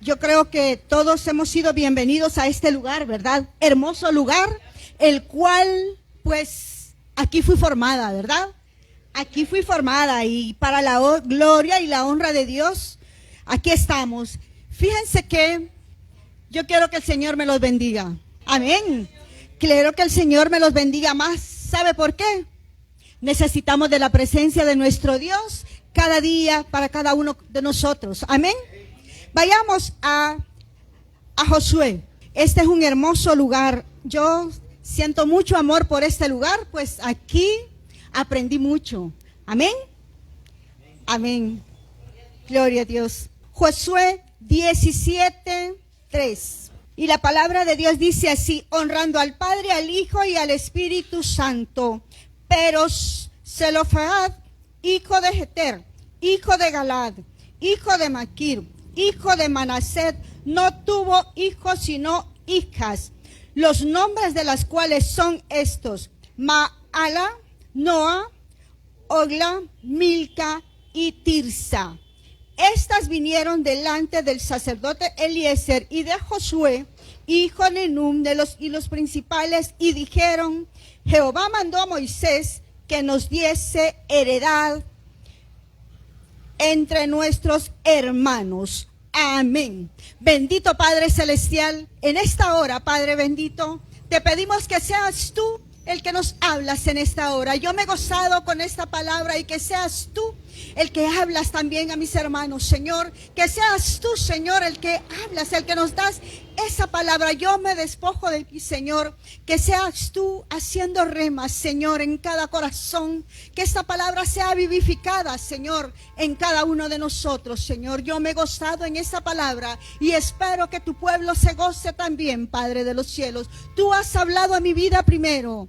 Yo creo que todos hemos sido bienvenidos a este lugar, ¿verdad? Hermoso lugar, el cual, pues, aquí fui formada, ¿verdad? Aquí fui formada y para la gloria y la honra de Dios, aquí estamos. Fíjense que yo quiero que el Señor me los bendiga. Amén. Quiero que el Señor me los bendiga más. ¿Sabe por qué? Necesitamos de la presencia de nuestro Dios cada día para cada uno de nosotros. Amén. Vayamos a Josué. Este es un hermoso lugar. Yo siento mucho amor por este lugar, pues aquí aprendí mucho. Amén. Amén. Gloria a Dios. Josué 17:3. Y la palabra de Dios dice así: honrando al Padre, al Hijo y al Espíritu Santo. Pero Zelofehad, hijo de Jeter, hijo de Galad, hijo de Maquir, hijo de Manaset, no tuvo hijos sino hijas, los nombres de las cuales son estos: Maala, Noa, Ogla, Milca y Tirsa. Estas vinieron delante del sacerdote Eliezer y de Josué, hijo de Nun, y los principales, y dijeron: Jehová mandó a Moisés que nos diese heredad entre nuestros hermanos. Amén. Bendito Padre Celestial, en esta hora, Padre bendito, te pedimos que seas tú el que nos hablas en esta hora. Yo me he gozado con esta palabra y que seas tú el que hablas también a mis hermanos, Señor. Que seas tú, Señor, el que hablas, el que nos das esa palabra. Yo me despojo de ti, Señor. Que seas tú haciendo remas, Señor, en cada corazón. Que esta palabra sea vivificada, Señor, en cada uno de nosotros, Señor. Yo me he gozado en esa palabra y espero que tu pueblo se goce también, Padre de los cielos. Tú has hablado a mi vida primero.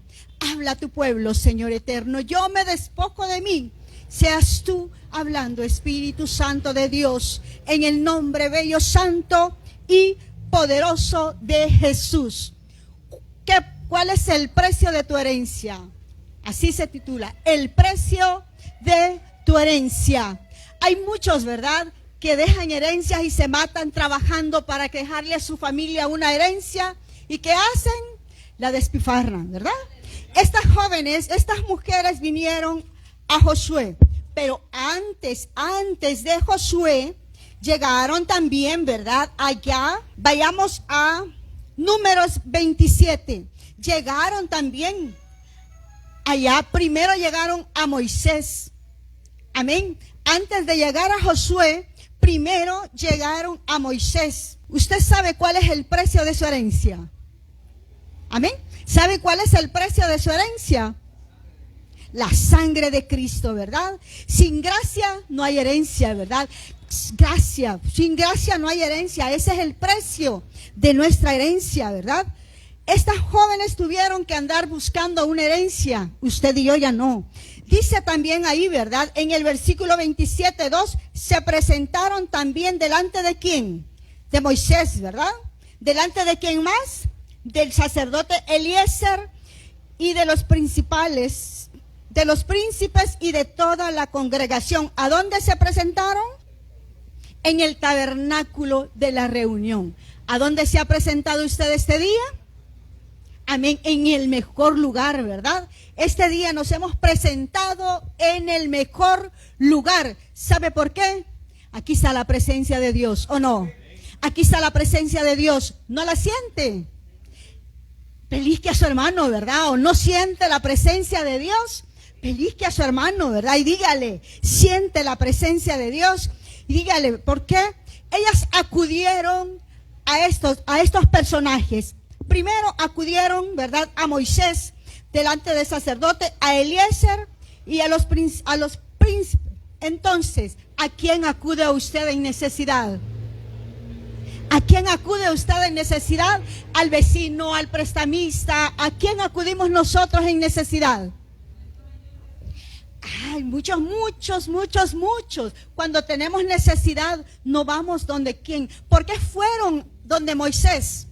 Habla a tu pueblo, Señor eterno. Yo me despojo de mí. Seas tú hablando, Espíritu Santo de Dios, en el nombre bello, santo y poderoso de Jesús. ¿Cuál es el precio de tu herencia? Así se titula, el precio de tu herencia. Hay muchos, ¿verdad?, que dejan herencias y se matan trabajando para dejarle a su familia una herencia. ¿Y qué hacen? La despifarran, ¿verdad? Estas jóvenes, estas mujeres vinieron a Josué, pero antes de Josué llegaron también, ¿verdad? Allá, vayamos a Números 27, llegaron también allá, primero llegaron a Moisés, amén, antes de llegar a Josué, primero llegaron a Moisés. ¿Usted sabe cuál es el precio de su herencia? Amén. ¿Sabe cuál es el precio de su herencia? La sangre de Cristo, ¿verdad? Sin gracia no hay herencia, ¿verdad? Gracia, sin gracia no hay herencia. Ese es el precio de nuestra herencia, ¿verdad? Estas jóvenes tuvieron que andar buscando una herencia. Usted y yo ya no. Dice también ahí, ¿verdad? En el versículo 27:2, se presentaron también delante de ¿quién? De Moisés, ¿verdad? ¿Delante de quién más? Del sacerdote Eliezer y de los principales, de los príncipes y de toda la congregación. ¿A dónde se presentaron? En el tabernáculo de la reunión. ¿A dónde se ha presentado usted este día? Amén, en el mejor lugar, ¿verdad? Este día nos hemos presentado en el mejor lugar. ¿Sabe por qué? Aquí está la presencia de Dios, ¿o no? Aquí está la presencia de Dios. ¿No la siente? Pellizque a su hermano, ¿verdad? ¿O no siente la presencia de Dios? Pellizque a su hermano, ¿verdad? Y dígale, siente la presencia de Dios. Y dígale, ¿por qué? Ellas acudieron a estos personajes. Primero acudieron, ¿verdad?, a Moisés, delante del sacerdote, a Eliezer y a los príncipes. Entonces, ¿a quién acude usted en necesidad? ¿A quién acude usted en necesidad? Al vecino, al prestamista. ¿A quién acudimos nosotros en necesidad? Ay, muchos. Cuando tenemos necesidad, no vamos donde quién. ¿Por qué fueron donde Moisés?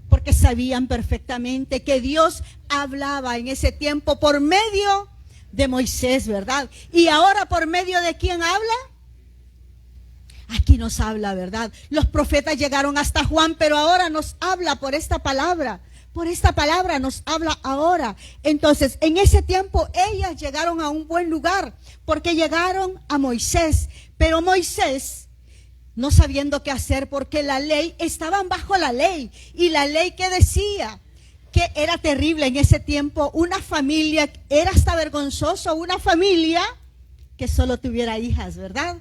Porque sabían perfectamente que Dios hablaba en ese tiempo por medio de Moisés, ¿verdad? Y ahora, ¿por medio de quién habla? Aquí nos habla, ¿verdad? Los profetas llegaron hasta Juan, pero ahora nos habla por esta palabra. Por esta palabra nos habla ahora. Entonces, en ese tiempo ellas llegaron a un buen lugar, porque llegaron a Moisés. Pero Moisés, no sabiendo qué hacer, porque la ley, estaban bajo la ley. Y la ley que decía que era terrible en ese tiempo, una familia, era hasta vergonzoso, una familia que solo tuviera hijas, ¿verdad?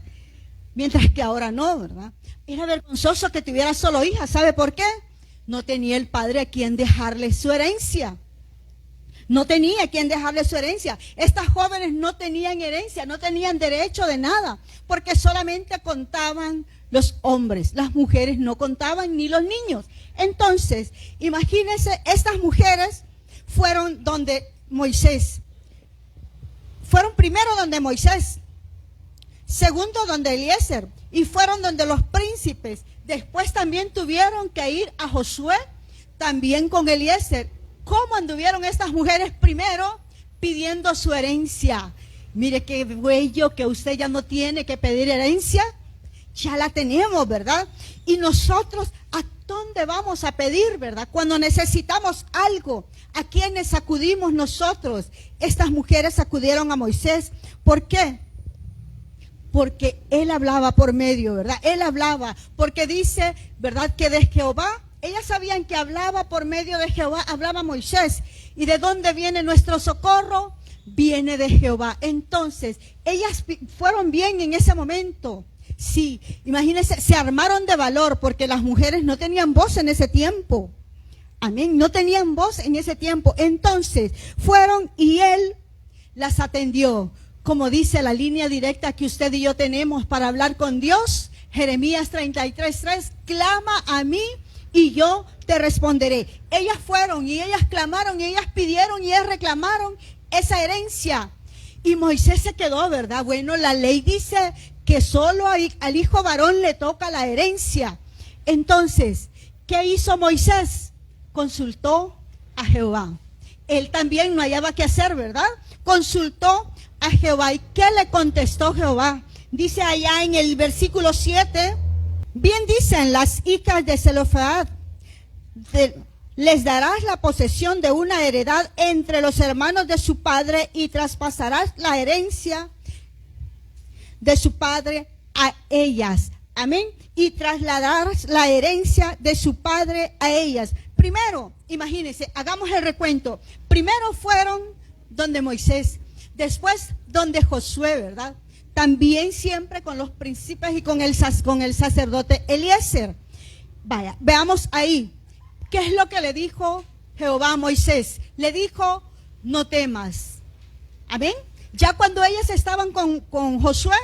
Mientras que ahora no, ¿verdad? Era vergonzoso que tuviera solo hijas. ¿Sabe por qué? No tenía el padre a quien dejarle su herencia. No tenía a quien dejarle su herencia. Estas jóvenes no tenían herencia, no tenían derecho de nada, porque solamente contaban los hombres. Las mujeres no contaban, ni los niños. Entonces, imagínense, estas mujeres fueron donde Moisés. Fueron primero donde Moisés, segundo donde Eliezer, y fueron donde los príncipes. Después también tuvieron que ir a Josué, también con Eliezer. ¿Cómo anduvieron estas mujeres? Primero pidiendo su herencia. Mire qué bello que usted ya no tiene que pedir herencia. Ya la tenemos, ¿verdad? Y nosotros, ¿a dónde vamos a pedir, verdad? Cuando necesitamos algo, ¿a quiénes acudimos nosotros? Estas mujeres acudieron a Moisés. ¿Por qué? Porque él hablaba por medio, ¿verdad? Él hablaba, porque dice, ¿verdad? Que de Jehová, ellas sabían que hablaba por medio de Jehová, hablaba Moisés. ¿Y de dónde viene nuestro socorro? Viene de Jehová. Entonces, ellas fueron bien en ese momento. Sí, imagínense, se armaron de valor, porque las mujeres no tenían voz en ese tiempo. Amén, no tenían voz en ese tiempo. Entonces, fueron y él las atendió. Como dice la línea directa que usted y yo tenemos para hablar con Dios, Jeremías 33:3, clama a mí y yo te responderé. Ellas fueron y ellas clamaron y ellas pidieron y ellas reclamaron esa herencia. Y Moisés se quedó, ¿verdad? Bueno, la ley dice que solo al hijo varón le toca la herencia. Entonces, ¿qué hizo Moisés? Consultó a Jehová. Él también no hallaba qué hacer, ¿verdad? Consultó a Jehová. ¿Y qué le contestó Jehová? Dice allá en el versículo 7, bien dicen las hijas de Zelofehad, les darás la posesión de una heredad entre los hermanos de su padre y traspasarás la herencia de su padre a ellas. Amén. Y trasladarás la herencia de su padre a ellas. Primero, imagínense, hagamos el recuento. Primero fueron donde Moisés. Después, donde Josué, ¿verdad? También siempre con los príncipes y con el sacerdote Eliezer. Vaya, veamos ahí. ¿Qué es lo que le dijo Jehová a Moisés? Le dijo, no temas. Amén. Ya cuando ellas estaban con Josué,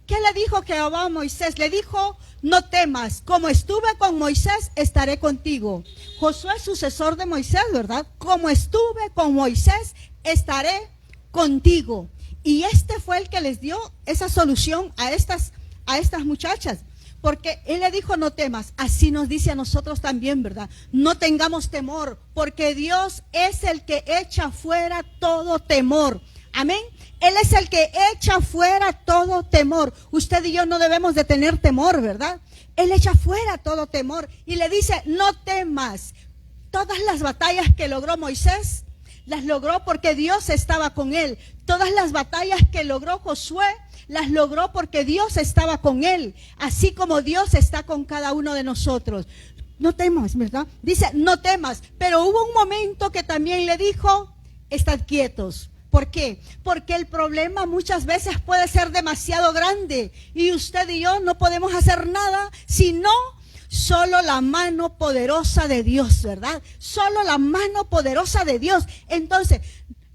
¿qué le dijo Jehová a Moisés? Le dijo, no temas. Como estuve con Moisés, estaré contigo. Josué es sucesor de Moisés, ¿verdad? Como estuve con Moisés, estaré contigo. Y este fue el que les dio esa solución a estas muchachas, porque él le dijo no temas. Así nos dice a nosotros también, ¿verdad? No tengamos temor, porque Dios es el que echa fuera todo temor. Amén. Él es el que echa fuera todo temor. Usted y yo no debemos de tener temor, ¿verdad? Él echa fuera todo temor y le dice no temas. Todas las batallas que logró Moisés las logró porque Dios estaba con él. Todas las batallas que logró Josué, las logró porque Dios estaba con él. Así como Dios está con cada uno de nosotros. No temas, ¿verdad? Dice, no temas. Pero hubo un momento que también le dijo, estad quietos. ¿Por qué? Porque el problema muchas veces puede ser demasiado grande. Y usted y yo no podemos hacer nada, sino solo la mano poderosa de Dios, ¿verdad? Solo la mano poderosa de Dios. Entonces,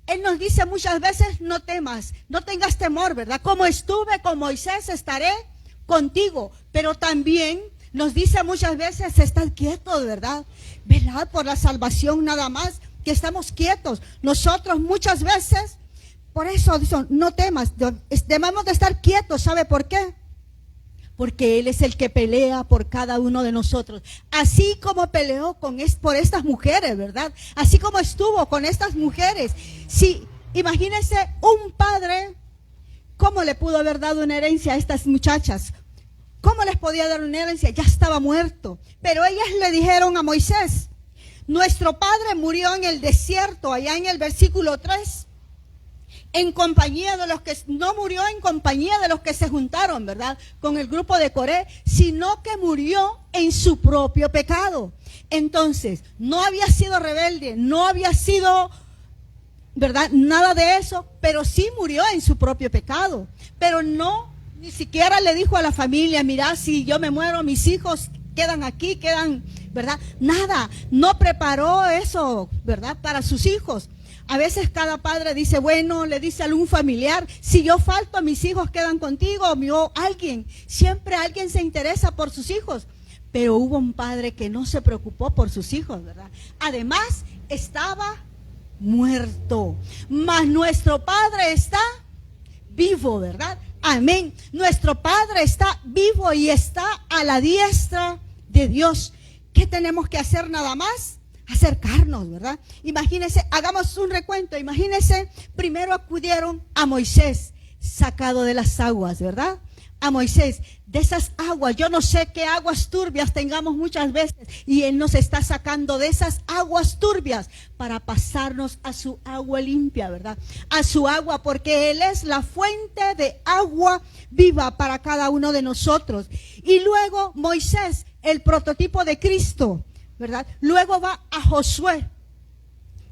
Él nos dice muchas veces, no temas, no tengas temor, ¿verdad? Como estuve con Moisés, estaré contigo. Pero también nos dice muchas veces, estad quietos, ¿verdad? ¿Verdad? Por la salvación nada más, que estamos quietos. Nosotros muchas veces, por eso dicen, no temas, debemos de estar quietos. ¿Sabe por qué? Porque Él es el que pelea por cada uno de nosotros. Así como peleó por estas mujeres, ¿verdad? Así como estuvo con estas mujeres. Sí, imagínense un padre, ¿cómo le pudo haber dado una herencia a estas muchachas? ¿Cómo les podía dar una herencia? Ya estaba muerto. Pero ellas le dijeron a Moisés, nuestro padre murió en el desierto, allá en el versículo 3, en compañía de los que, no murió en compañía de los que se juntaron, ¿verdad? Con el grupo de Coré, sino que murió en su propio pecado. Entonces, no había sido rebelde, no había sido, ¿verdad? Nada de eso, pero sí murió en su propio pecado. Pero no, ni siquiera le dijo a la familia, mira, si yo me muero, mis hijos quedan aquí, quedan, ¿verdad? Nada, no preparó eso, ¿verdad? Para sus hijos. A veces cada padre dice, bueno, le dice a algún familiar, si yo falto, mis hijos quedan contigo, o alguien. Siempre alguien se interesa por sus hijos. Pero hubo un padre que no se preocupó por sus hijos, ¿verdad? Además, estaba muerto. Mas nuestro Padre está vivo, ¿verdad? Amén. Nuestro Padre está vivo y está a la diestra de Dios. ¿Qué tenemos que hacer nada más? Acercarnos, ¿verdad? Imagínense, hagamos un recuento. Imagínense, primero acudieron a Moisés, sacado de las aguas, ¿verdad? A Moisés, de esas aguas, yo no sé qué aguas turbias tengamos muchas veces, y Él nos está sacando de esas aguas turbias para pasarnos a su agua limpia, ¿verdad? A su agua, porque Él es la fuente de agua viva para cada uno de nosotros. Y luego Moisés, el prototipo de Cristo, ¿verdad? Luego va a Josué,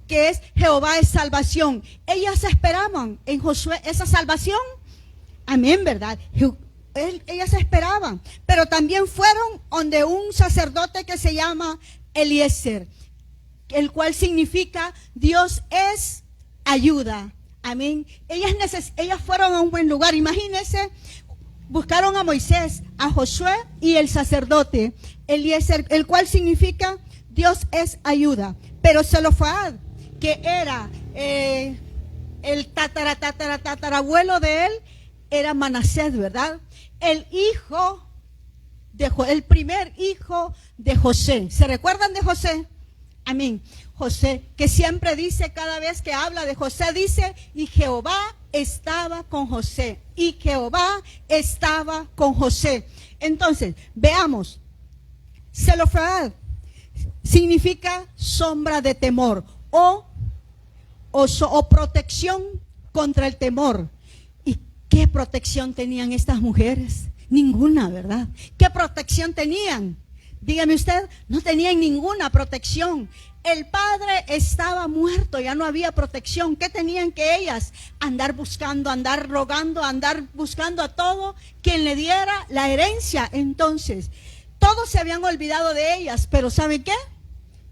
que es Jehová es salvación. Ellas esperaban en Josué esa salvación. Amén, ¿verdad? Ellas esperaban, pero también fueron donde un sacerdote que se llama Eliezer, el cual significa Dios es ayuda. Amén. Ellas fueron a un buen lugar. Imagínense, buscaron a Moisés, a Josué y el sacerdote Eliezer, el cual significa Dios es ayuda. Pero Zelofehad, que era el tatarabuelo de él, era Manasés, ¿verdad? El primer hijo de José. ¿Se recuerdan de José? Amén. José, que siempre dice, cada vez que habla de José, dice, y Jehová estaba con José. Y Jehová estaba con José. Entonces, veamos. Zelofehad significa sombra de temor o protección contra el temor. ¿Qué protección tenían estas mujeres? Ninguna, ¿verdad? ¿Qué protección tenían? Dígame usted, no tenían ninguna protección. El padre estaba muerto, ya no había protección. ¿Qué tenían que ellas? Andar buscando, andar rogando, andar buscando a todo quien le diera la herencia. Entonces, todos se habían olvidado de ellas, pero ¿saben qué?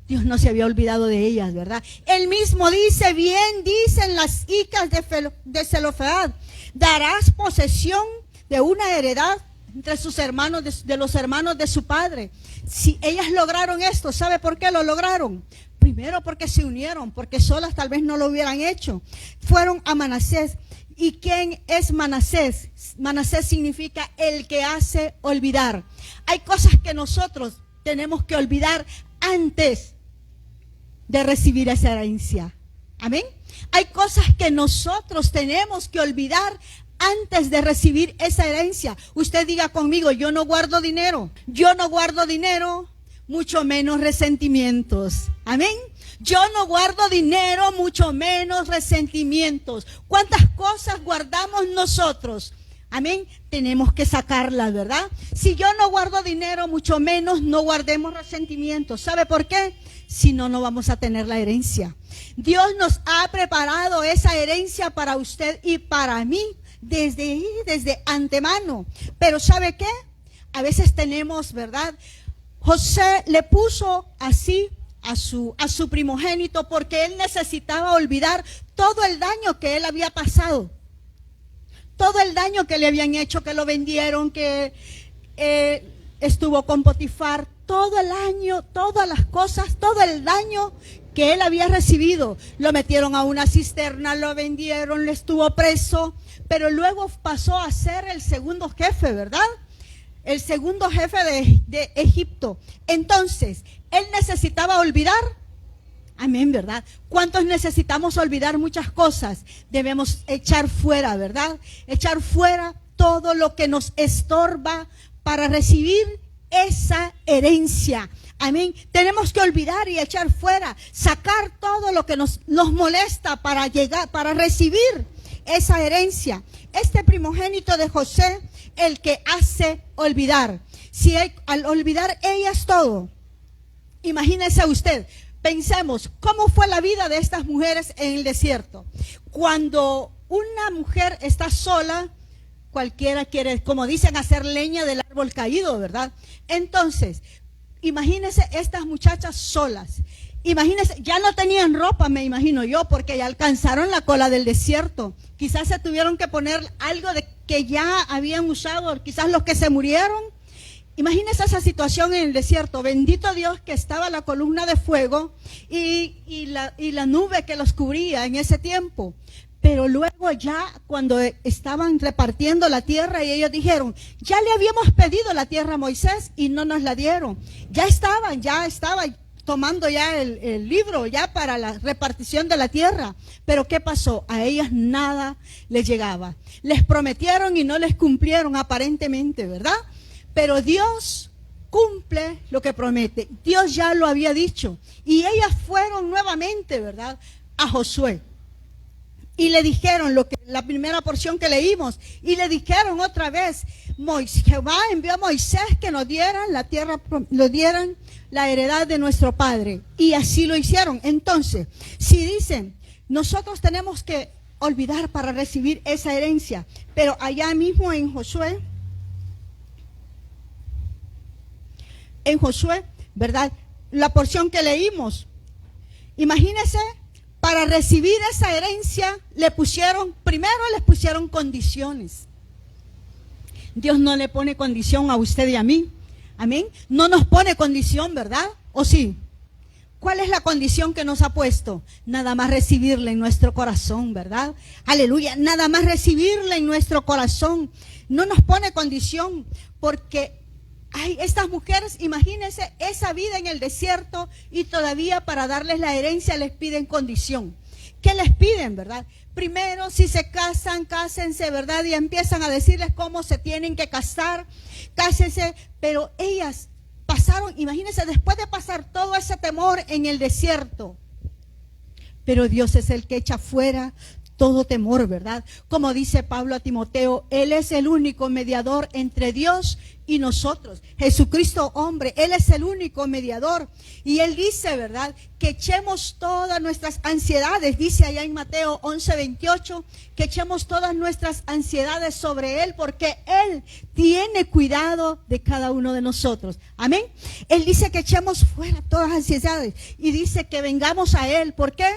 Dios no se había olvidado de ellas, ¿verdad? Él mismo dice, bien dicen las hijas de Zelofehad, darás posesión de una heredad entre sus hermanos, de los hermanos de su padre. Si ellas lograron esto, ¿sabe por qué lo lograron? Primero porque se unieron, porque solas tal vez no lo hubieran hecho. Fueron a Manasés. ¿Y quién es Manasés? Manasés significa el que hace olvidar. Hay cosas que nosotros tenemos que olvidar antes de recibir esa herencia. Amén. Hay cosas que nosotros tenemos que olvidar antes de recibir esa herencia. Usted diga conmigo, yo no guardo dinero. Yo no guardo dinero, mucho menos resentimientos. Amén. Yo no guardo dinero, mucho menos resentimientos. ¿Cuántas cosas guardamos nosotros? Amén. Tenemos que sacarlas, ¿verdad? Si yo no guardo dinero, mucho menos no guardemos resentimientos. ¿Sabe por qué? Si no, no vamos a tener la herencia. Dios nos ha preparado esa herencia para usted y para mí desde antemano. Pero ¿sabe qué? A veces tenemos, ¿verdad? José le puso así a su primogénito porque él necesitaba olvidar todo el daño que él había pasado. Todo el daño que le habían hecho, que lo vendieron, que estuvo con Potifar, todo el año, todas las cosas, todo el daño que él había recibido. Lo metieron a una cisterna, lo vendieron, le estuvo preso, pero luego pasó a ser el segundo jefe, ¿verdad? El segundo jefe de Egipto. Entonces, él necesitaba olvidar. Amén, ¿verdad? ¿Cuántos necesitamos olvidar muchas cosas? Debemos echar fuera, ¿verdad? Echar fuera todo lo que nos estorba para recibir esa herencia. Amén. Tenemos que olvidar y echar fuera, sacar todo lo que nos molesta para llegar, para recibir esa herencia. Este primogénito de José, el que hace olvidar. Si al olvidar ellas todo, imagínese usted, pensemos cómo fue la vida de estas mujeres en el desierto. Cuando una mujer está sola, cualquiera quiere, como dicen, hacer leña del árbol caído, ¿verdad? Entonces, imagínense estas muchachas solas. Imagínense, ya no tenían ropa, me imagino yo, porque ya alcanzaron la cola del desierto. Quizás se tuvieron que poner algo de que ya habían usado, quizás los que se murieron. Imagínense esa situación en el desierto. Bendito Dios que estaba la columna de fuego y la nube que los cubría en ese tiempo. Pero luego ya cuando estaban repartiendo la tierra y ellos dijeron, ya le habíamos pedido la tierra a Moisés y no nos la dieron. Ya estaba tomando ya el libro ya para la repartición de la tierra. Pero ¿qué pasó? A ellas nada les llegaba. Les prometieron y no les cumplieron aparentemente, ¿verdad? Pero Dios cumple lo que promete. Dios ya lo había dicho. Y ellas fueron nuevamente, ¿verdad?, a Josué. Y le dijeron la primera porción que leímos, y le dijeron otra vez, Jehová envió a Moisés que nos dieran la tierra, nos dieran la heredad de nuestro padre. Y así lo hicieron. Entonces, si dicen, nosotros tenemos que olvidar para recibir esa herencia, pero allá mismo en Josué, ¿verdad?, la porción que leímos, imagínense. Para recibir esa herencia primero les pusieron condiciones. Dios no le pone condición a usted y a mí. Amén. No nos pone condición, ¿verdad? ¿O sí? ¿Cuál es la condición que nos ha puesto? Nada más recibirle en nuestro corazón, ¿verdad? Aleluya. Nada más recibirle en nuestro corazón. No nos pone condición porque estas mujeres, imagínense esa vida en el desierto y todavía para darles la herencia les piden condición. ¿Qué les piden, verdad? Primero, si se casan, cásense, ¿verdad? Y empiezan a decirles cómo se tienen que casar, cásense. Pero ellas pasaron, imagínense, después de pasar todo ese temor en el desierto. Pero Dios es el que echa fuera todo temor, ¿verdad? Como dice Pablo a Timoteo, Él es el único mediador entre Dios y nosotros. Jesucristo hombre, Él es el único mediador. Y Él dice, ¿verdad?, que echemos todas nuestras ansiedades, dice allá en Mateo 11:28, que echemos todas nuestras ansiedades sobre Él, porque Él tiene cuidado de cada uno de nosotros. Amén. Él dice que echemos fuera todas las ansiedades y dice que vengamos a Él. ¿Por qué?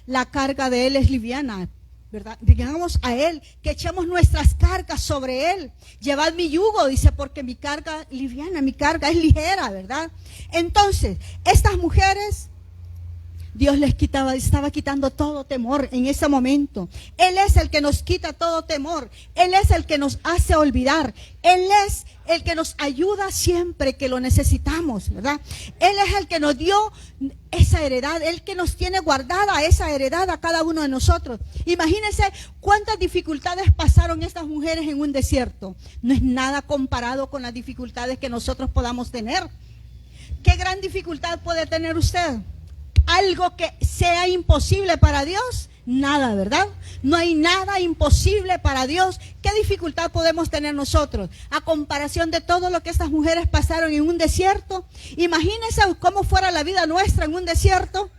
La carga de Él es liviana, ¿verdad? Digamos a Él, que echemos nuestras cargas sobre Él. Llevad mi yugo, dice, porque mi carga liviana, mi carga es ligera, ¿verdad? Entonces, estas mujeres, Dios estaba quitando todo temor en ese momento. Él es el que nos quita todo temor. Él es el que nos hace olvidar. Él es el que nos ayuda siempre que lo necesitamos, ¿verdad? Él es el que nos dio esa heredad, el que nos tiene guardada esa heredad a cada uno de nosotros. Imagínense cuántas dificultades pasaron estas mujeres en un desierto. No es nada comparado con las dificultades que nosotros podamos tener. ¿Qué gran dificultad puede tener usted? ¿Algo que sea imposible para Dios? Nada, ¿verdad? No hay nada imposible para Dios. ¿Qué dificultad podemos tener nosotros? A comparación de todo lo que estas mujeres pasaron en un desierto. Imagínense cómo fuera la vida nuestra en un desierto.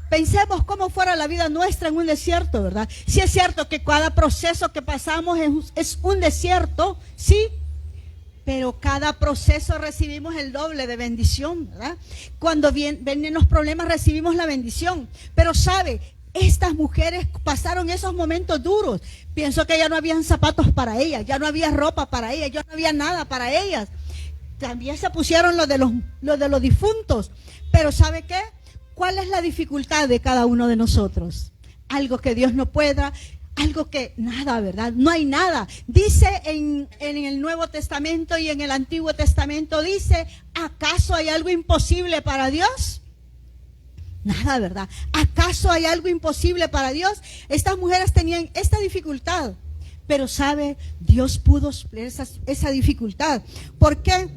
Pensemos cómo fuera la vida nuestra en un desierto, ¿verdad? Sí es cierto que cada proceso que pasamos es un desierto, sí. Pero cada proceso recibimos el doble de bendición, ¿verdad? Cuando vienen los problemas recibimos la bendición. Pero sabe, estas mujeres pasaron esos momentos duros. Pienso que ya no habían zapatos para ellas, ya no había ropa para ellas, ya no había nada para ellas. También se pusieron los de los difuntos. Pero ¿sabe qué? ¿Cuál es la dificultad de cada uno de nosotros? Algo que Dios no pueda. Algo que nada, ¿verdad? No hay nada. Dice en el Nuevo Testamento y en el Antiguo Testamento, dice, ¿acaso hay algo imposible para Dios? Nada, ¿verdad? ¿Acaso hay algo imposible para Dios? Estas mujeres tenían esta dificultad, Pero sabe, Dios pudo suplir esa dificultad. Porque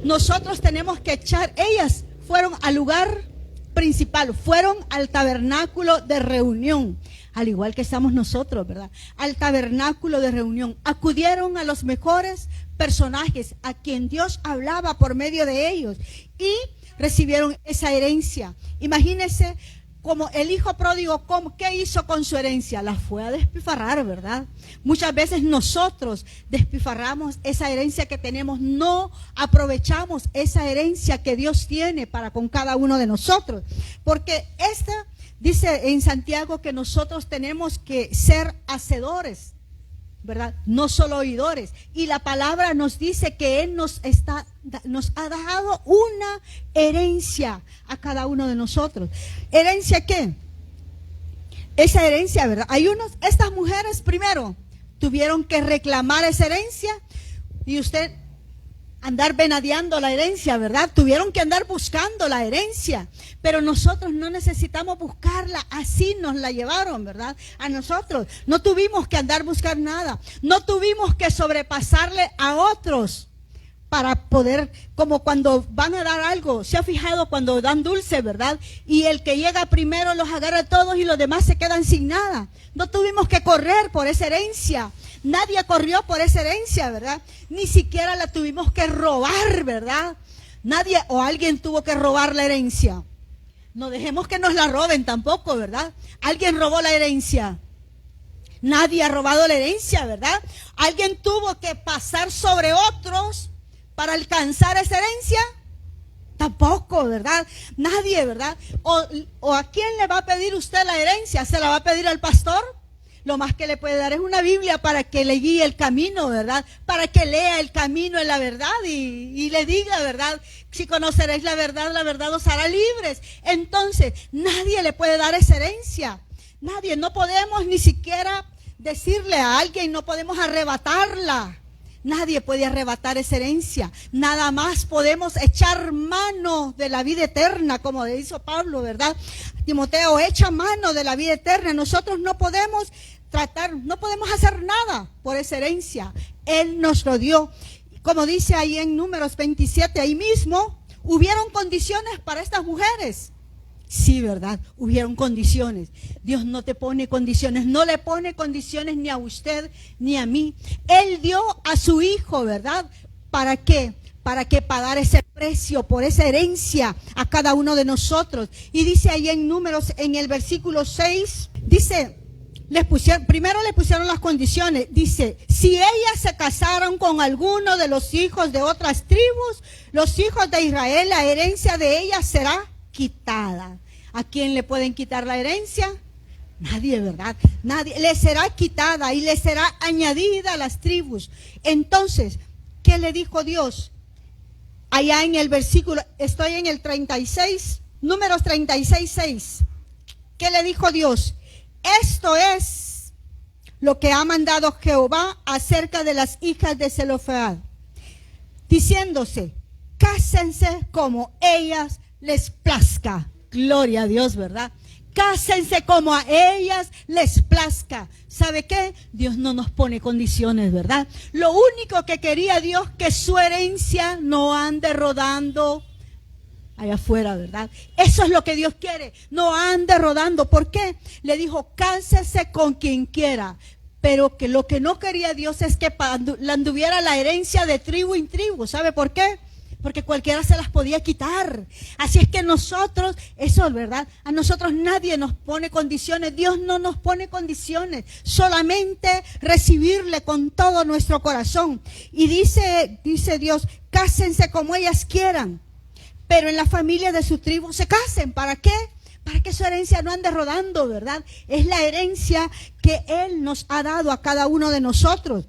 nosotros tenemos que echar, ellas fueron al lugar principal, fueron al tabernáculo de reunión, al igual que estamos nosotros, ¿verdad? Al tabernáculo de reunión. Acudieron a los mejores personajes, a quien Dios hablaba por medio de ellos, y recibieron esa herencia. Imagínense, como el hijo pródigo, ¿qué hizo con su herencia? La fue a despilfarrar, ¿verdad? Muchas veces nosotros despilfarramos esa herencia que tenemos, no aprovechamos esa herencia que Dios tiene para con cada uno de nosotros. Porque dice en Santiago que nosotros tenemos que ser hacedores, ¿verdad? No solo oidores. Y la palabra nos dice que Él nos ha dado una herencia a cada uno de nosotros. ¿Herencia qué? Esa herencia, ¿verdad? Estas mujeres primero tuvieron que reclamar esa herencia y usted andar venadeando la herencia, ¿verdad? Tuvieron que andar buscando la herencia, pero nosotros no necesitamos buscarla, así nos la llevaron, ¿verdad? A nosotros no tuvimos que andar buscar nada, no tuvimos que sobrepasarle a otros para poder, como cuando van a dar algo, se ha fijado cuando dan dulce, ¿verdad? Y el que llega primero los agarra a todos y los demás se quedan sin nada. No tuvimos que correr por esa herencia. Nadie corrió por esa herencia, ¿verdad? Ni siquiera la tuvimos que robar, ¿verdad? Nadie o alguien tuvo que robar la herencia. No dejemos que nos la roben tampoco, ¿verdad? Alguien robó la herencia. Nadie ha robado la herencia, ¿verdad? Alguien tuvo que pasar sobre otros para alcanzar esa herencia. Tampoco, ¿verdad? Nadie, ¿verdad? O a quién le va a pedir usted la herencia. ¿Se la va a pedir al pastor? Lo más que le puede dar es una Biblia para que le guíe el camino, ¿verdad? Para que lea el camino en la verdad y le diga, ¿verdad? Si conoceréis la verdad os hará libres. Entonces, nadie le puede dar esa herencia. Nadie, no podemos ni siquiera decirle a alguien, no podemos arrebatarla. Nadie puede arrebatar esa herencia. Nada más podemos echar mano de la vida eterna, como dijo Pablo, ¿verdad? Timoteo, echa mano de la vida eterna. Nosotros no podemos no podemos hacer nada por esa herencia. Él nos lo dio. Como dice ahí en Números 27, ahí mismo, hubieron condiciones para estas mujeres. Sí, ¿verdad? Hubieron condiciones. Dios no te pone condiciones, no le pone condiciones ni a usted ni a mí. Él dio a su hijo, ¿verdad? ¿Para qué? Para que pagar ese precio por esa herencia a cada uno de nosotros. Y dice ahí en Números, en el versículo 6, dice, primero le pusieron las condiciones. Dice, si ellas se casaron con alguno de los hijos de otras tribus, los hijos de Israel, la herencia de ellas será quitada. ¿A quién le pueden quitar la herencia? Nadie, ¿verdad? Nadie. Le será quitada y le será añadida a las tribus. Entonces, ¿qué le dijo Dios? Allá en el versículo, estoy en el 36, Números 36, 6. ¿Qué le dijo Dios? Esto es lo que ha mandado Jehová acerca de las hijas de Zelofehad, diciéndose, cásense como ellas les plazca. Gloria a Dios, ¿verdad? Cásense como a ellas les plazca. ¿Sabe qué? Dios no nos pone condiciones, ¿verdad? Lo único que quería Dios, que su herencia no ande rodando allá afuera, ¿verdad? Eso es lo que Dios quiere, no ande rodando. ¿Por qué? Le dijo, cásese con quien quiera. Pero que lo que no quería Dios es que la anduviera la herencia de tribu en tribu. ¿Sabe por qué? Porque cualquiera se las podía quitar. Así es que nosotros, eso es verdad, a nosotros nadie nos pone condiciones. Dios no nos pone condiciones, solamente recibirle con todo nuestro corazón. Y dice Dios, cásense como ellas quieran, pero en la familia de su tribu se casen. ¿Para qué? Para que su herencia no ande rodando, ¿verdad? Es la herencia que Él nos ha dado a cada uno de nosotros.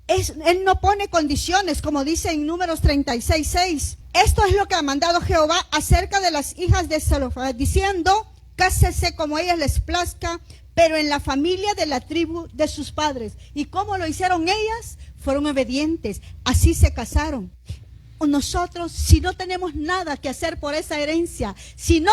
Él no pone condiciones, como dice en Números 36, 6. Esto es lo que ha mandado Jehová acerca de las hijas de Zelofehad, diciendo, cásese como ellas les plazca, pero en la familia de la tribu de sus padres. ¿Y cómo lo hicieron ellas? Fueron obedientes, así se casaron. Nosotros, si no tenemos nada que hacer por esa herencia, sino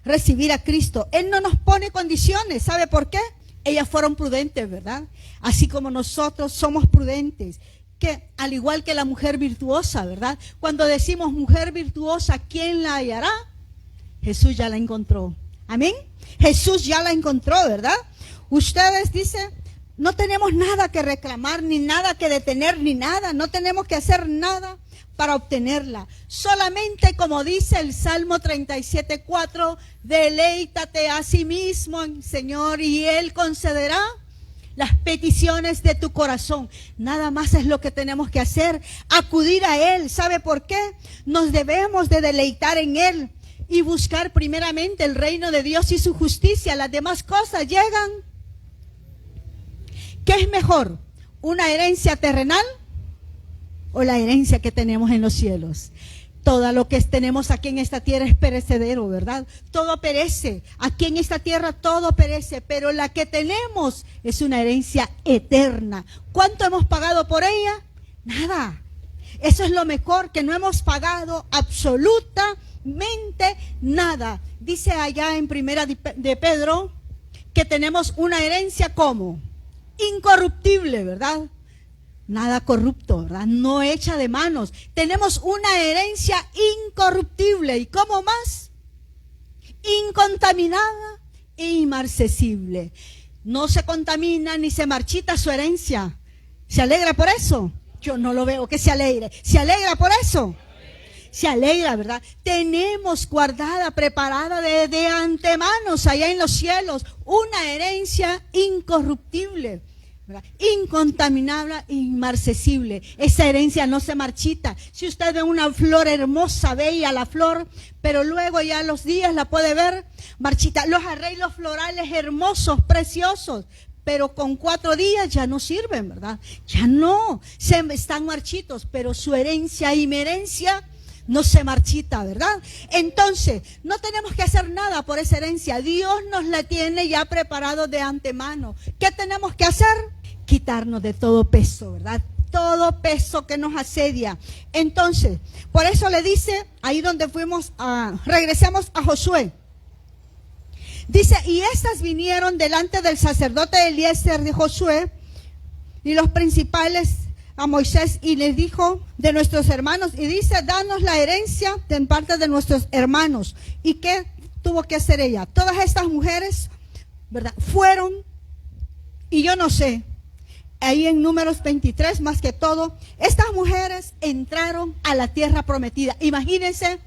recibir a Cristo, Él no nos pone condiciones. ¿Sabe por qué? Ellas fueron prudentes, ¿verdad? Así como nosotros somos prudentes. Que al igual que la mujer virtuosa, ¿verdad? Cuando decimos mujer virtuosa, ¿quién la hallará? Jesús ya la encontró. Amén. Jesús ya la encontró, ¿verdad? Ustedes dicen, no tenemos nada que reclamar, ni nada que detener, ni nada. No tenemos que hacer nada para obtenerla. Solamente, como dice el Salmo 37:4, deleítate a sí mismo, Señor, y Él concederá las peticiones de tu corazón. Nada más es lo que tenemos que hacer, acudir a Él. ¿Sabe por qué? Nos debemos de deleitar en Él y buscar primeramente el reino de Dios y su justicia. Las demás cosas llegan. ¿Qué es mejor? ¿Una herencia terrenal o la herencia que tenemos en los cielos? Todo lo que tenemos aquí en esta tierra es perecedero, ¿verdad? Todo perece. Aquí en esta tierra todo perece, pero la que tenemos es una herencia eterna. ¿Cuánto hemos pagado por ella? Nada. Eso es lo mejor, que no hemos pagado absolutamente nada. Dice allá en Primera de Pedro que tenemos una herencia como incorruptible, ¿verdad? Nada corrupto, ¿verdad? No hecha de manos. Tenemos una herencia incorruptible. ¿Y cómo más? Incontaminada e inmarcesible. No se contamina ni se marchita su herencia. ¿Se alegra por eso? Yo no lo veo que se alegre. ¿Se alegra por eso? Se alegra, ¿verdad? Tenemos guardada, preparada de antemano allá en los cielos una herencia incorruptible, ¿verdad? Incontaminable e inmarcesible. Esa herencia no se marchita. Si usted ve una flor hermosa, bella la flor, pero luego ya a los días la puede ver marchita. Los arreglos florales hermosos, preciosos, pero con 4 días ya no sirven, ¿verdad? Ya no, están marchitos, pero su herencia y mi herencia no se marchita, ¿verdad? Entonces, no tenemos que hacer nada por esa herencia. Dios nos la tiene ya preparado de antemano. ¿Qué tenemos que hacer? Quitarnos de todo peso, ¿verdad? Todo peso que nos asedia. Entonces, por eso le dice, ahí donde regresamos a Josué. Dice, y estas vinieron delante del sacerdote Eliezer de Josué y los principales a Moisés y les dijo de nuestros hermanos, y dice, danos la herencia de parte de nuestros hermanos. ¿Y qué tuvo que hacer ella? Todas estas mujeres, ¿verdad? Fueron, y yo no sé, ahí en Números 23 más que todo, estas mujeres entraron a la tierra prometida. Imagínense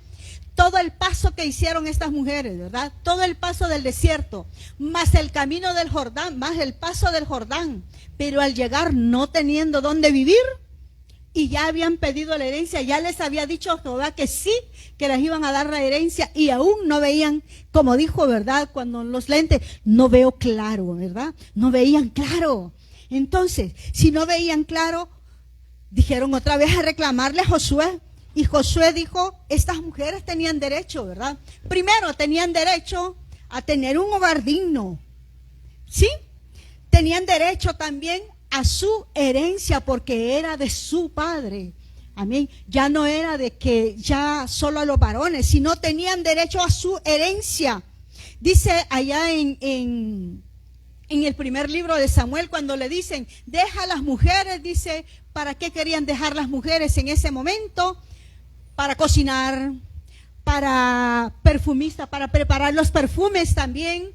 todo el paso que hicieron estas mujeres, ¿verdad? Todo el paso del desierto, más el camino del Jordán, más el paso del Jordán. Pero al llegar no teniendo dónde vivir, y ya habían pedido la herencia, ya les había dicho Jehová que sí, que les iban a dar la herencia, y aún no veían, como dijo, ¿verdad? Cuando los lentes, no veo claro, ¿verdad? No veían claro. Entonces, si no veían claro, dijeron otra vez a reclamarle a Josué. Y Josué dijo, estas mujeres tenían derecho, ¿verdad? Primero, tenían derecho a tener un hogar digno, ¿sí? Tenían derecho también a su herencia porque era de su padre. Amén. Ya no era de que ya solo a los varones, sino tenían derecho a su herencia. Dice allá en el primer libro de Samuel, cuando le dicen, deja a las mujeres, dice, ¿para qué querían dejar las mujeres en ese momento? Para cocinar, para perfumista, para preparar los perfumes también,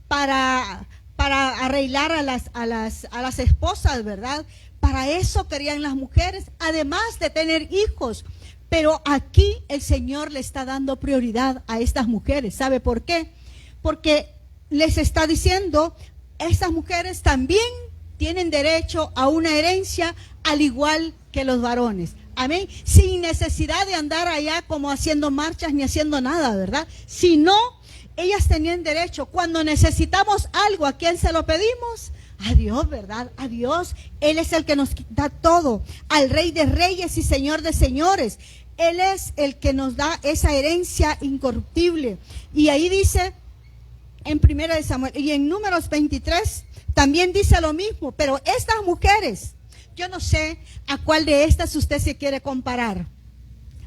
para arreglar a las esposas, ¿verdad? Para eso querían las mujeres, además de tener hijos. Pero aquí el Señor le está dando prioridad a estas mujeres. ¿Sabe por qué? Porque les está diciendo, estas mujeres también tienen derecho a una herencia al igual que los varones. Amén. Sin necesidad de andar allá como haciendo marchas ni haciendo nada, ¿verdad? Sino ellas tenían derecho. Cuando necesitamos algo, ¿a quién se lo pedimos? A Dios, ¿verdad? A Dios. Él es el que nos da todo. Al Rey de Reyes y Señor de Señores. Él es el que nos da esa herencia incorruptible. Y ahí dice, en Primera de Samuel, y en Números 23, también dice lo mismo. Pero estas mujeres, yo no sé a cuál de estas usted se quiere comparar.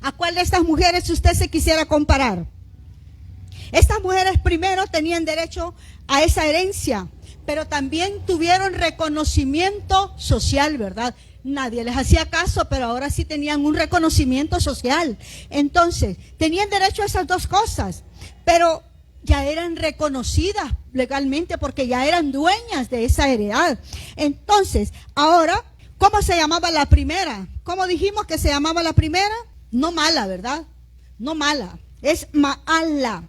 ¿A cuál de estas mujeres usted se quisiera comparar? Estas mujeres primero tenían derecho a esa herencia, pero también tuvieron reconocimiento social, ¿verdad? Nadie les hacía caso, pero ahora sí tenían un reconocimiento social. Entonces, tenían derecho a esas dos cosas, pero ya eran reconocidas legalmente porque ya eran dueñas de esa heredad. Entonces, ahora, ¿cómo se llamaba la primera? ¿Cómo dijimos que se llamaba la primera? No Mala, ¿verdad? No Mala, es Maala.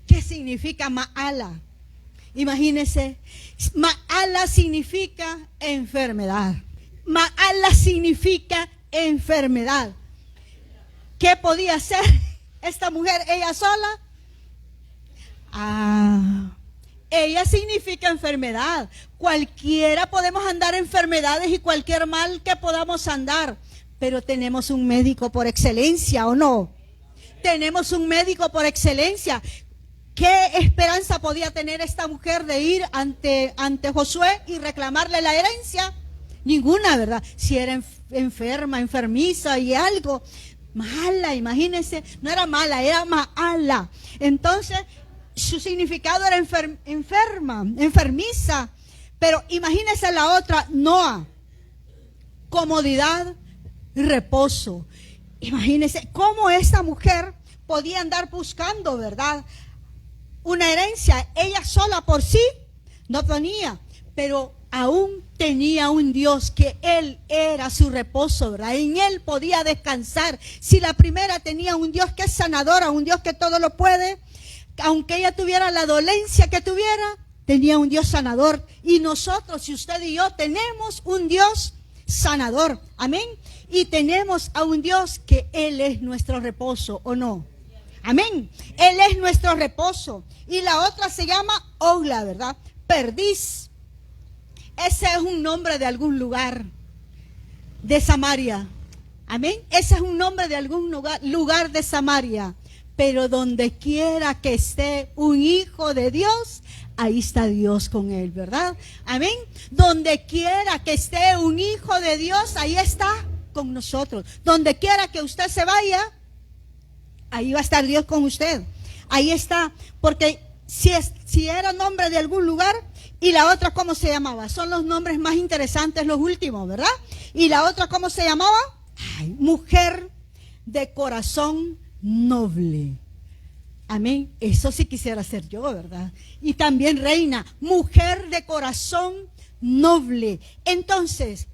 ¿Qué significa Maala? Imagínense, Maala significa enfermedad. Maala significa enfermedad. ¿Qué podía hacer esta mujer ella sola? Ella significa enfermedad. Cualquiera podemos andar enfermedades y cualquier mal que podamos andar, pero tenemos un médico por excelencia, ¿o no? Tenemos un médico por excelencia. ¿Qué esperanza podía tener esta mujer de ir ante Josué y reclamarle la herencia? Ninguna, ¿verdad? Si era enferma, enfermiza y algo. Mala, imagínense, no era mala, era Maala. Entonces, su significado era enferma, enfermiza. Pero imagínense la otra, Noa, comodidad y reposo. Imagínense cómo esta mujer podía andar buscando, ¿verdad?, una herencia. Ella sola por sí no tenía, pero aún tenía un Dios que Él era su reposo, ¿verdad? En Él podía descansar. Si la primera tenía un Dios que es sanador, un Dios que todo lo puede, aunque ella tuviera la dolencia que tuviera, tenía un Dios sanador. Y nosotros, si usted y yo, tenemos un Dios sanador, amén. Y tenemos a un Dios que Él es nuestro reposo, ¿o no? Amén. Él es nuestro reposo. Y la otra se llama Ogla, ¿verdad? Perdiz. Ese es un nombre de algún lugar de Samaria. Amén. Ese es un nombre de algún lugar de Samaria. Pero donde quiera que esté un hijo de Dios, ahí está Dios con él, ¿verdad? Amén. Donde quiera que esté un hijo de Dios, ahí está con nosotros. Donde quiera que usted se vaya, ahí va a estar Dios con usted. Ahí está, porque si era nombre de algún lugar, y la otra, ¿cómo se llamaba? Son los nombres más interesantes, los últimos, ¿verdad? Y la otra, ¿cómo se llamaba? Mujer de corazón noble. Amén. Eso sí quisiera ser yo, ¿verdad? Y también reina, mujer de corazón noble. Entonces,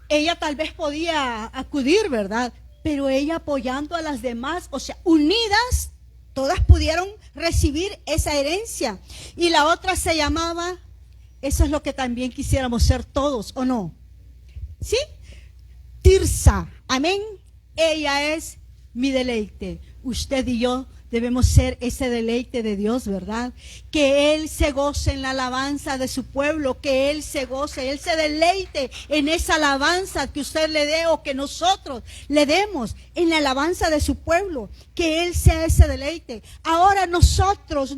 ella tal vez podía acudir, ¿verdad? Pero ella apoyando a las demás, o sea, unidas, todas pudieron recibir esa herencia. Y la otra se llamaba, eso es lo que también quisiéramos ser todos, ¿o no? ¿Sí? Tirsa, amén. Ella es mi deleite. Usted y yo debemos ser ese deleite de Dios, ¿verdad? Que Él se goce en la alabanza de su pueblo, que Él se goce, Él se deleite en esa alabanza que usted le dé o que nosotros le demos en la alabanza de su pueblo, que Él sea ese deleite. Ahora nosotros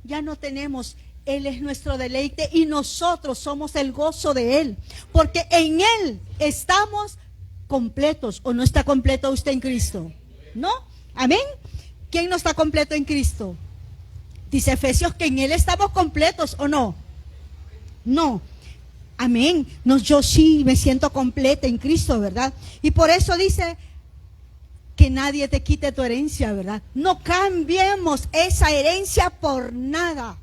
ya no tenemos, Él es nuestro deleite y nosotros somos el gozo de Él, porque en Él estamos completos. ¿O no está completo usted en Cristo? ¿No? Amén. ¿Quién no está completo en Cristo? Dice Efesios que en Él estamos completos, ¿o no? No. Amén. No, yo sí me siento completa en Cristo, ¿verdad? Y por eso dice que nadie te quite tu herencia, ¿verdad? No cambiemos esa herencia por nada,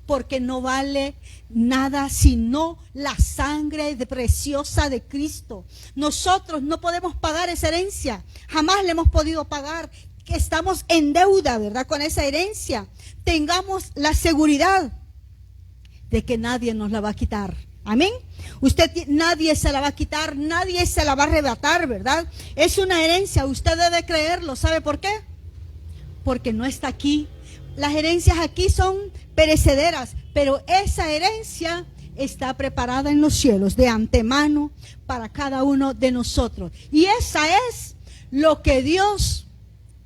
porque no vale nada sino la sangre preciosa de Cristo. Nosotros no podemos pagar esa herencia, jamás le hemos podido pagar. Que estamos en deuda, ¿verdad?, con esa herencia. Tengamos la seguridad de que nadie nos la va a quitar. Amén. Nadie se la va a quitar, nadie se la va a arrebatar, ¿verdad? Es una herencia, usted debe creerlo. ¿Sabe por qué? Porque no está aquí. Las herencias aquí son perecederas, pero esa herencia está preparada en los cielos de antemano para cada uno de nosotros. Y esa es lo que Dios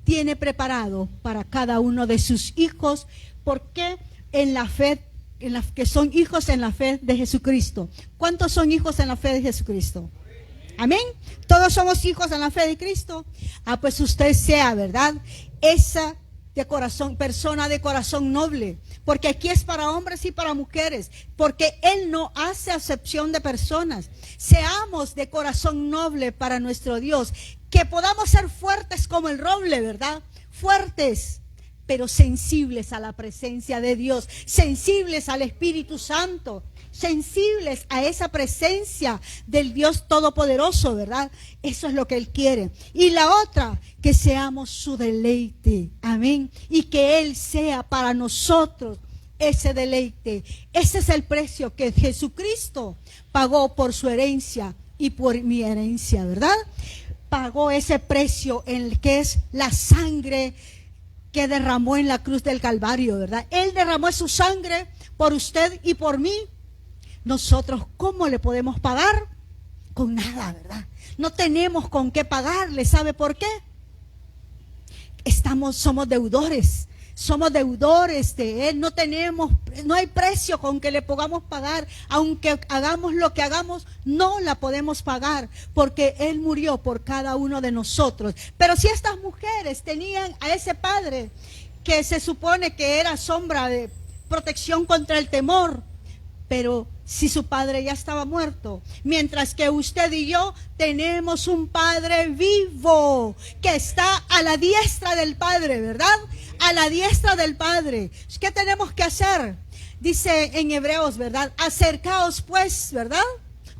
tiene preparado para cada uno de sus hijos, porque en la fe, que son hijos en la fe de Jesucristo. ¿Cuántos son hijos en la fe de Jesucristo? Amén. Todos somos hijos en la fe de Cristo. Pues usted sea, ¿verdad?, esa de corazón, persona de corazón noble, porque aquí es para hombres y para mujeres, porque Él no hace acepción de personas. Seamos de corazón noble para nuestro Dios, que podamos ser fuertes como el roble, ¿verdad? Fuertes, pero sensibles a la presencia de Dios, sensibles al Espíritu Santo, sensibles a esa presencia del Dios Todopoderoso, ¿verdad? Eso es lo que Él quiere. Y la otra, que seamos su deleite, amén, y que Él sea para nosotros ese deleite. Ese es el precio que Jesucristo pagó por su herencia y por mi herencia, ¿verdad? Pagó ese precio en el que es la sangre que derramó en la cruz del Calvario, ¿verdad? Él derramó su sangre por usted y por mí. Nosotros, ¿cómo le podemos pagar? Con nada, ¿verdad? No tenemos con qué pagarle. ¿Sabe por qué? Somos deudores. Somos deudores de Él. No hay precio con que le podamos pagar. Aunque hagamos lo que hagamos, no la podemos pagar, porque Él murió por cada uno de nosotros. Pero si estas mujeres tenían a ese padre que se supone que era sombra de protección contra el temor, pero si su padre ya estaba muerto, mientras que usted y yo tenemos un Padre vivo que está a la diestra del Padre, ¿verdad? A la diestra del Padre. ¿Qué tenemos que hacer? Dice en Hebreos, ¿verdad? Acercaos pues, ¿verdad?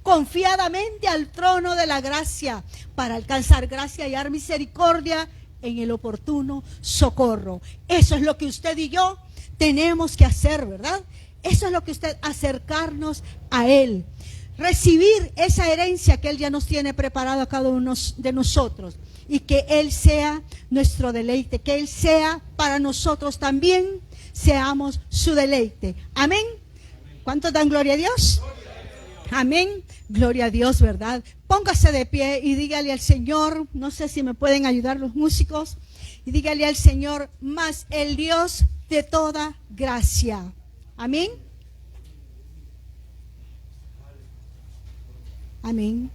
Confiadamente al trono de la gracia, para alcanzar gracia y hallar misericordia en el oportuno socorro. Eso es lo que usted y yo tenemos que hacer, ¿verdad? Eso es lo que usted, acercarnos a Él, recibir esa herencia que Él ya nos tiene preparado a cada uno de nosotros, y que Él sea nuestro deleite, que Él sea para nosotros también, seamos su deleite. Amén. ¿Cuántos dan gloria a Dios? Amén. Gloria a Dios, ¿verdad? Póngase de pie y dígale al Señor, no sé si me pueden ayudar los músicos, y dígale al Señor, más el Dios de toda gracia. Amén. Amén.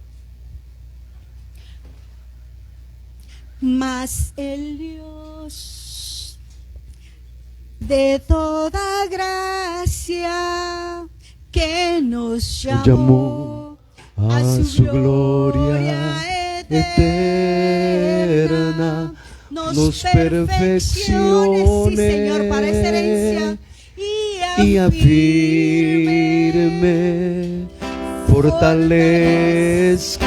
Mas el Dios de toda gracia que nos llamó a su gloria eterna, nos perfeccione, sí, Señor, para esa herencia, y afirme, fortalezca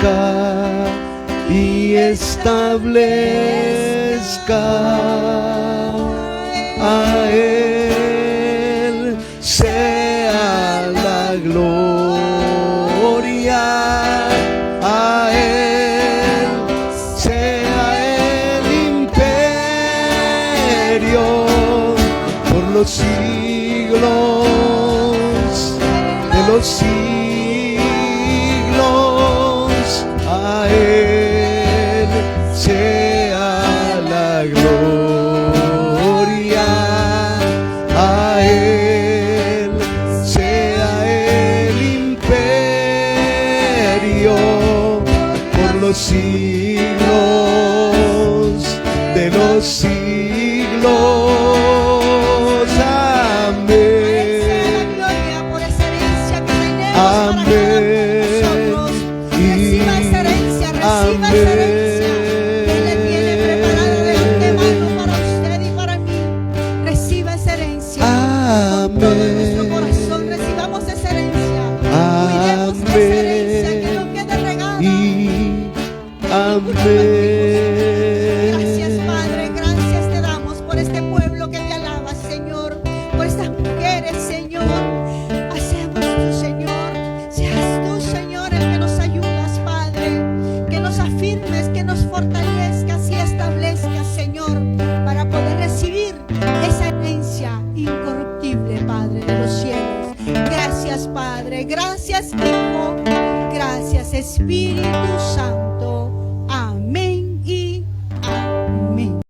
y establezca. A Él sea la gloria, a Él sea el imperio por los siglos de los siglos. A Él sea la gloria, a Él sea el imperio por los siglos de los siglos. Gracias, Padre, gracias te damos por este pueblo que te alaba, Señor, por estas mujeres, Señor. Hacemos tú, Señor, seas tú, Señor, el que nos ayudas, Padre, que nos afirmes, que nos fortalezcas y establezcas, Señor, para poder recibir esa herencia incorruptible, Padre de los cielos. Gracias, Padre, gracias, Hijo, gracias, Espíritu Santo.